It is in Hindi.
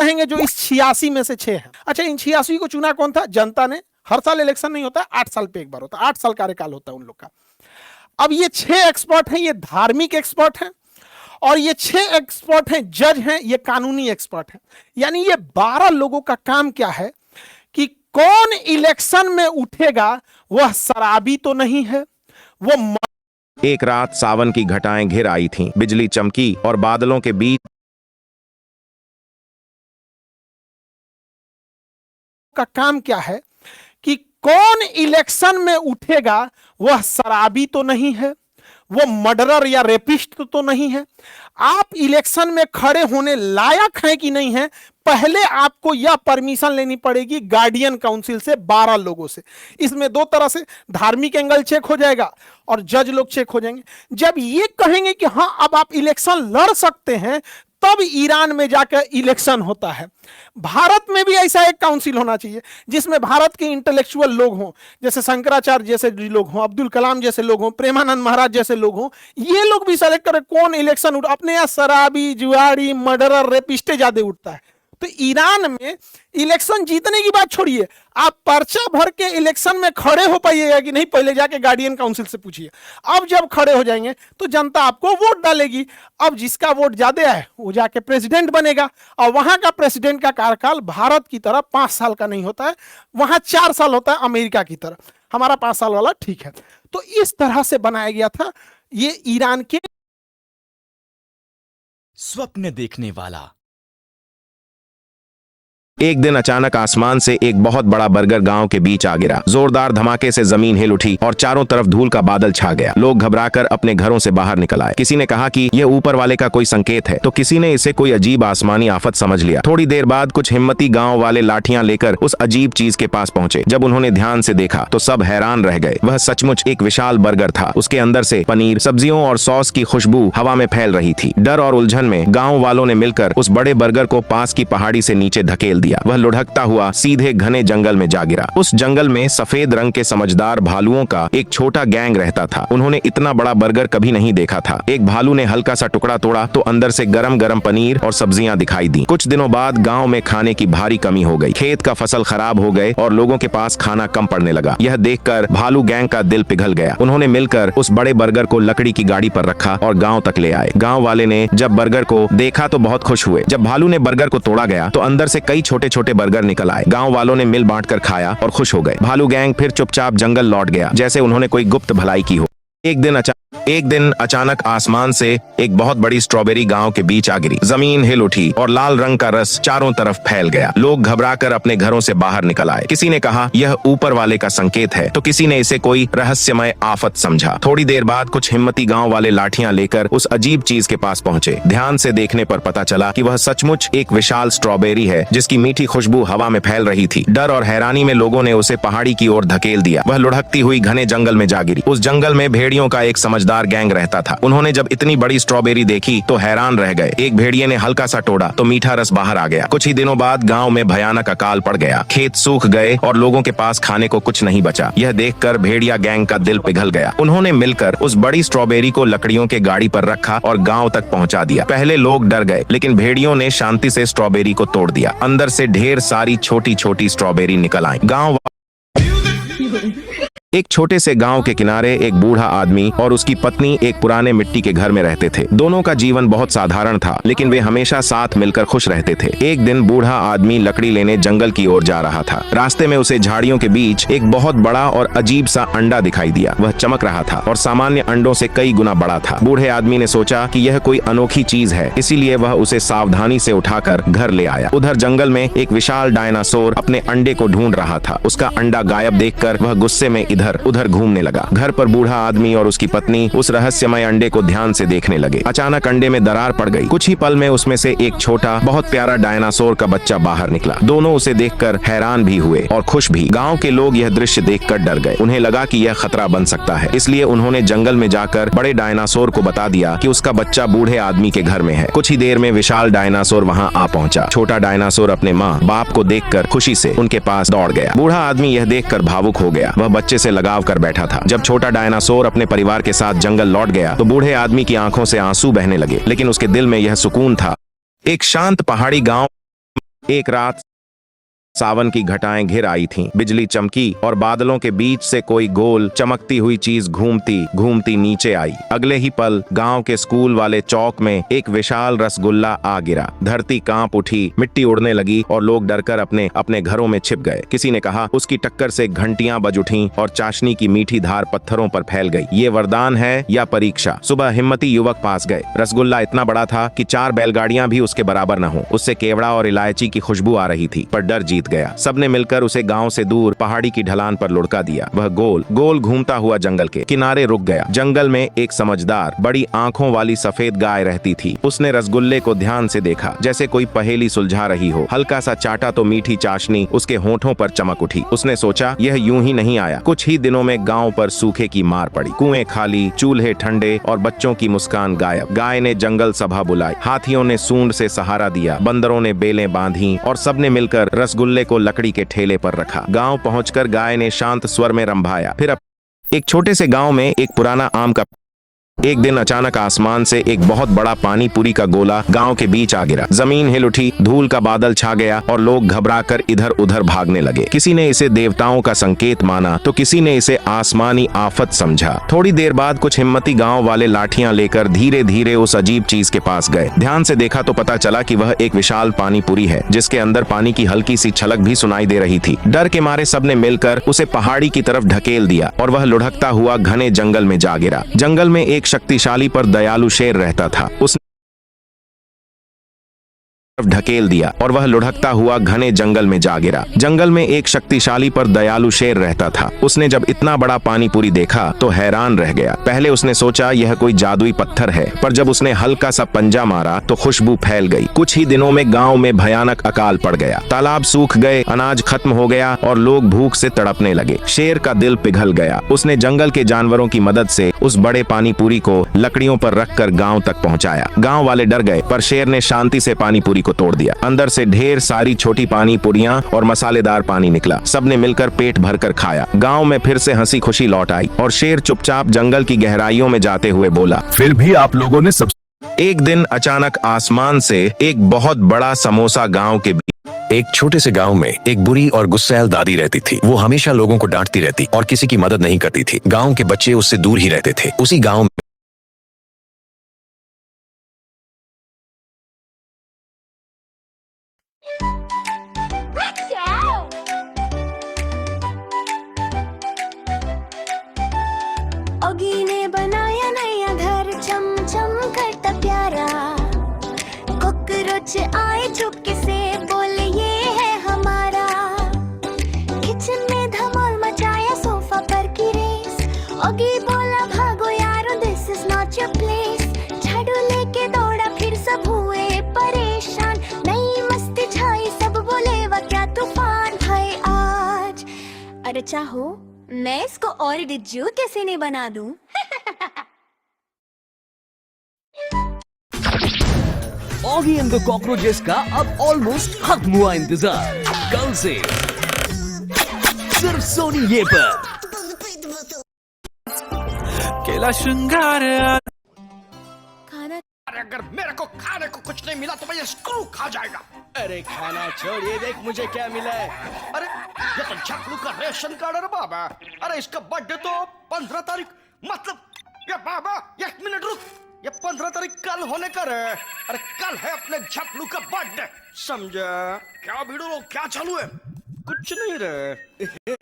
कहेंगे जो इस 86 में से 6 हैं। अच्छा, इन 86 को चुना कौन था? जनता ने। हर साल इलेक्शन नहीं होता, 8 साल पे एक बार होता है, 8 साल कार्यकाल होता है उन लोग का। अब ये 6 एक्सपर्ट हैं, ये धार्मिक एक्सपर्ट हैं, और ये 6 एक्सपर्ट हैं जज हैं, ये कानूनी एक्सपर्ट हैं। यानी ये 12 लोगों का काम क्या है कि कौन इलेक्शन में उठेगा वह शराबी तो नहीं है, वो एक रात सावन की घटाएं घिर आई थीं, बिजली चमकी और बादलों के बीच का काम क्या है कि कौन इलेक्शन में उठेगा वह शराबी तो नहीं है, वो मर्डरर या रेपिस्ट तो नहीं है। आप इलेक्शन में खड़े होने लायक हैं कि नहीं है, पहले आपको यह परमिशन लेनी पड़ेगी गार्डियन काउंसिल से, 12 लोगों से। इसमें 2 तरह से धार्मिक एंगल चेक हो जाएगा और जज लोग चेक हो जाएंगे। जब ये कहेंगे कि हां अब आप इलेक्शन लड़ सकते हैं, तब ईरान में जाकर इलेक्शन होता है। भारत में भी ऐसा एक काउंसिल होना चाहिए जिसमें भारत के इंटेलेक्चुअल लोग हों, जैसे शंकराचार्य जैसे लोग हों, अब्दुल कलाम जैसे लोग हों, प्रेमानंद महाराज जैसे लोग हों। ये लोग भी सेलेक्ट करें कौन इलेक्शन उठ। अपने यहाँ शराबी, जुआरी, मर्डरर, रेपिस्टे ज्यादा उठता है। तो ईरान में इलेक्शन जीतने की बात छोड़िए, आप पर्चा भर के इलेक्शन में खड़े हो पाइएगा कि नहीं, पहले जाके गार्डियन काउंसिल से पूछिए। अब जब खड़े हो जाएंगे तो जनता आपको वोट डालेगी। अब जिसका वोट ज्यादा है वो जाके प्रेसिडेंट बनेगा, और वहां का प्रेसिडेंट का कार्यकाल भारत की तरह 5 साल का नहीं होता है, वहां 4 साल होता है अमेरिका की तरह। हमारा 5 साल वाला ठीक है। तो इस तरह से बनाया गया था ये ईरान के स्वप्न देखने वाला। एक दिन अचानक आसमान से एक बहुत बड़ा बर्गर गांव के बीच आ गिरा। जोरदार धमाके से जमीन हिल उठी और चारों तरफ धूल का बादल छा गया। लोग घबराकर अपने घरों से बाहर निकल आए। किसी ने कहा कि यह ऊपर वाले का कोई संकेत है, तो किसी ने इसे कोई अजीब आसमानी आफत समझ लिया। थोड़ी देर बाद कुछ हिम्मती गांव वाले लाठियां लेकर उस अजीब चीज के पास पहुंचे। जब उन्होंने ध्यान से देखा तो सब हैरान रह गए। वह सचमुच एक विशाल बर्गर था। उसके अंदर से पनीर, सब्जियों और सॉस की खुशबू हवा में फैल रही थी। डर और उलझन में गाँव वालों ने मिलकर उस बड़े बर्गर को पास की पहाड़ी से नीचे धकेल दिया। वह लुढ़कता हुआ सीधे घने जंगल में जा गिरा। उस जंगल में सफेद रंग के समझदार भालुओं का एक छोटा गैंग रहता था। उन्होंने इतना बड़ा बर्गर कभी नहीं देखा था। एक भालू ने हल्का सा टुकड़ा तोड़ा तो अंदर से गरम गरम पनीर और सब्जियां दिखाई दी। कुछ दिनों बाद गांव में खाने की भारी कमी हो गई। खेत का फसल खराब हो गए और लोगों के पास खाना कम पड़ने लगा। यह देखकर भालू गैंग का दिल पिघल गया। उन्होंने मिलकर उस बड़े बर्गर को लकड़ी की गाड़ी पर रखा और गाँव तक ले आए। गाँव वाले ने जब बर्गर को देखा तो बहुत खुश हुए। जब भालू ने बर्गर को तोड़ा गया तो अंदर से कई छोटे छोटे बर्गर निकल आए। गांव वालों ने मिल बांट कर खाया और खुश हो गए। भालू गैंग फिर चुपचाप जंगल लौट गया, जैसे उन्होंने कोई गुप्त भलाई की हो। एक दिन अचानक आसमान से एक बहुत बड़ी स्ट्रॉबेरी गांव के बीच आ गिरी। जमीन हिल उठी और लाल रंग का रस चारों तरफ फैल गया। लोग घबराकर अपने घरों से बाहर निकल आए। किसी ने कहा यह ऊपर वाले का संकेत है, तो किसी ने इसे कोई रहस्यमय आफत समझा। थोड़ी देर बाद कुछ हिम्मती गांव वाले लाठियां लेकर उस अजीब चीज के पास पहुंचे। ध्यान से देखने पर पता चला कि वह सचमुच एक विशाल स्ट्रॉबेरी है, जिसकी मीठी खुशबू हवा में फैल रही थी। डर और हैरानी में लोगों ने उसे पहाड़ी की ओर धकेल दिया। वह लुढ़कती हुई घने जंगल में जा गिरी। उस जंगल में भेड़ियों का एक समझदार गैंग रहता था। उन्होंने जब इतनी बड़ी स्ट्रॉबेरी देखी तो हैरान रह गए। एक भेड़िए ने हल्का सा तोड़ा तो मीठा रस बाहर आ गया। कुछ ही दिनों बाद गांव में भयानक अकाल पड़ गया। खेत सूख गए और लोगों के पास खाने को कुछ नहीं बचा। यह देखकर भेड़िया गैंग का दिल पिघल गया। उन्होंने मिलकर उस बड़ी स्ट्रॉबेरी को लकड़ियों के गाड़ी पर रखा और गांव तक पहुंचा दिया। पहले लोग डर गए, लेकिन भेड़ियों ने शांति से स्ट्रॉबेरी को तोड़ दिया। अंदर से ढेर सारी छोटी छोटी स्ट्रॉबेरी निकल आई। एक छोटे से गांव के किनारे एक बूढ़ा आदमी और उसकी पत्नी एक पुराने मिट्टी के घर में रहते थे। दोनों का जीवन बहुत साधारण था, लेकिन वे हमेशा साथ मिलकर खुश रहते थे। एक दिन बूढ़ा आदमी लकड़ी लेने जंगल की ओर जा रहा था। रास्ते में उसे झाड़ियों के बीच एक बहुत बड़ा और अजीब सा अंडा दिखाई दिया। वह चमक रहा था और सामान्य अंडों से कई गुना बड़ा था। बूढ़े आदमी ने सोचा कि यह कोई अनोखी चीज है, इसीलिए वह उसे सावधानी से उठाकर घर ले आया। उधर जंगल में एक विशाल डायनासोर अपने अंडे को ढूंढ रहा था। उसका अंडा गायब देखकर वह गुस्से में इधर उधर घूमने लगा। घर पर बूढ़ा आदमी और उसकी पत्नी उस रहस्यमय अंडे को ध्यान से देखने लगे। अचानक अंडे में दरार पड़ गई। कुछ ही पल में उसमें से एक छोटा बहुत प्यारा डायनासोर का बच्चा बाहर निकला। दोनों उसे देखकर हैरान भी हुए और खुश भी। गांव के लोग यह दृश्य देखकर डर गए। उन्हें लगा कि यह खतरा बन सकता है, इसलिए उन्होंने जंगल में जाकर बड़े डायनासोर को बता दिया कि उसका बच्चा बूढ़े आदमी के घर में है। कुछ ही देर में विशाल डायनासोर वहां आ पहुंचा। छोटा डायनासोर अपने माँ बाप को देखकर खुशी से उनके पास दौड़ गया। बूढ़ा आदमी यह देखकर भावुक हो गया। वह बच्चे से लगाव कर बैठा था। जब छोटा डायनासोर अपने परिवार के साथ जंगल लौट गया तो बूढ़े आदमी की आंखों से आंसू बहने लगे, लेकिन उसके दिल में यह सुकून था। एक शांत पहाड़ी गांव एक रात सावन की घटाएं घिर आई थीं, बिजली चमकी और बादलों के बीच से कोई गोल चमकती हुई चीज घूमती घूमती नीचे आई। अगले ही पल गांव के स्कूल वाले चौक में एक विशाल रसगुल्ला आ गिरा। धरती कांप उठी, मिट्टी उड़ने लगी और लोग डरकर अपने अपने घरों में छिप गए। किसी ने कहा उसकी टक्कर से घंटियां बज उठीं और चाशनी की मीठी धार पत्थरों पर फैल गई। ये वरदान है या परीक्षा? सुबह हिम्मती युवक पास गए। रसगुल्ला इतना बड़ा था कि 4 बैलगाड़ियां भी उसके बराबर न हो। उससे केवड़ा और इलायची की खुशबू आ रही थी, पर डर जीत गया। सबने मिलकर उसे गांव से दूर पहाड़ी की ढलान पर लुढ़का दिया। वह गोल गोल घूमता हुआ जंगल के किनारे रुक गया। जंगल में एक समझदार बड़ी आंखों वाली सफेद गाय रहती थी। उसने रसगुल्ले को ध्यान से देखा, जैसे कोई पहेली सुलझा रही हो। हल्का सा चाटा तो मीठी चाशनी उसके होठों पर चमक उठी। उसने सोचा यह यूं ही नहीं आया। कुछ ही दिनों में गांव पर सूखे की मार पड़ी। कुएं खाली, चूल्हे ठंडे और बच्चों की मुस्कान गायब। गाय ने जंगल सभा बुलाई, हाथियों ने सूंड से सहारा दिया, बंदरों ने बेलें बांधी और सबने मिलकर रसगुल्ले को लकड़ी के ठेले पर रखा। गांव पहुंचकर गाय ने शांत स्वर में रंभाया। फिर एक छोटे से गांव में एक पुराना आम का एक दिन अचानक आसमान से एक बहुत बड़ा पानी पूरी का गोला गांव के बीच आ गिरा। जमीन हिल उठी, धूल का बादल छा गया और लोग घबराकर इधर उधर भागने लगे। किसी ने इसे देवताओं का संकेत माना तो किसी ने इसे आसमानी आफत समझा। थोड़ी देर बाद कुछ हिम्मती गांव वाले लाठियां लेकर धीरे धीरे उस अजीब चीज के पास गए। ध्यान से देखा तो पता चला कि वह एक विशाल पानी पूरी है, जिसके अंदर पानी की हल्की सी छलक भी सुनाई दे रही थी। डर के मारे सबने मिलकर उसे पहाड़ी की तरफ ढकेल दिया और वह लुढ़कता हुआ घने जंगल में जा गिरा। जंगल में एक शक्तिशाली पर दयालु शेर रहता था। उसने ढकेल दिया और वह लुढ़कता हुआ घने जंगल में जा गिरा। जंगल में एक शक्तिशाली पर दयालु शेर रहता था। उसने जब इतना बड़ा पानी पूरी देखा तो हैरान रह गया। पहले उसने सोचा यह कोई जादुई पत्थर है, पर जब उसने हल्का सा पंजा मारा तो खुशबू फैल गई। कुछ ही दिनों में गांव में भयानक अकाल पड़ गया। तालाब सूख गए, अनाज खत्म हो गया और लोग भूख से तड़पने लगे। शेर का दिल पिघल गया। उसने जंगल के जानवरों की मदद से उस बड़े पानी पूरी को लकड़ियों पर रखकर गांव तक पहुंचाया। गांव वाले डर गए, पर शेर ने शांति से पानी पूरी को तोड़ दिया। अंदर से ढेर सारी छोटी पानी पूरियां और मसालेदार पानी निकला। सबने मिलकर पेट भरकर खाया। गांव में फिर से हंसी खुशी लौट आई और शेर चुपचाप जंगल की गहराइयों में जाते हुए बोला, फिर भी आप लोगों ने सब। एक दिन अचानक आसमान से एक बहुत बड़ा समोसा गांव के एक छोटे से गांव में एक बुरी और गुस्सैल दादी रहती थी। वो हमेशा लोगों को डांटती रहती और किसी की मदद नहीं करती थी। गांव के बच्चे उससे दूर ही रहते थे। उसी गांव ओगी ने बनाया नया घर, चम चम करता प्यारा। कॉकरोच आए चुपके से, बोले ये है हमारा। किचन में धमाल मचाया, सोफा पर की रेस। ओगी बोला भागो यारो, this is not your place. झाड़ू लेके दौड़ा, फिर सब हुए परेशान। नई मस्ती छाई, सब बोले वाह क्या तूफान है आज। अरे चाहो मैं इसको और डिज्जू कैसे नहीं बना दूं? ऑगी एंड द कॉकरोचेस का अब ऑलमोस्ट खत्म हुआ इंतजार। कल से सिर्फ सोनी ये पर। केला श्रृंगार खाना अगर मेरे को खाने को कुछ नहीं मिला तो मैं ये स्क्रू खा जाएगा। अरे खाना छोड़, ये देख मुझे क्या मिला है। अरे ये तो छपलू का रेशन कार्ड है बाबा। अरे इसका बर्थडे तो 15 तारीख, मतलब ये बाबा 1 मिनट रुक, ये 15 तारीख कल होने का है। अरे कल है अपने झपलू का बर्थडे, समझा? क्या भिड़ो, क्या चालू है? कुछ नहीं रे।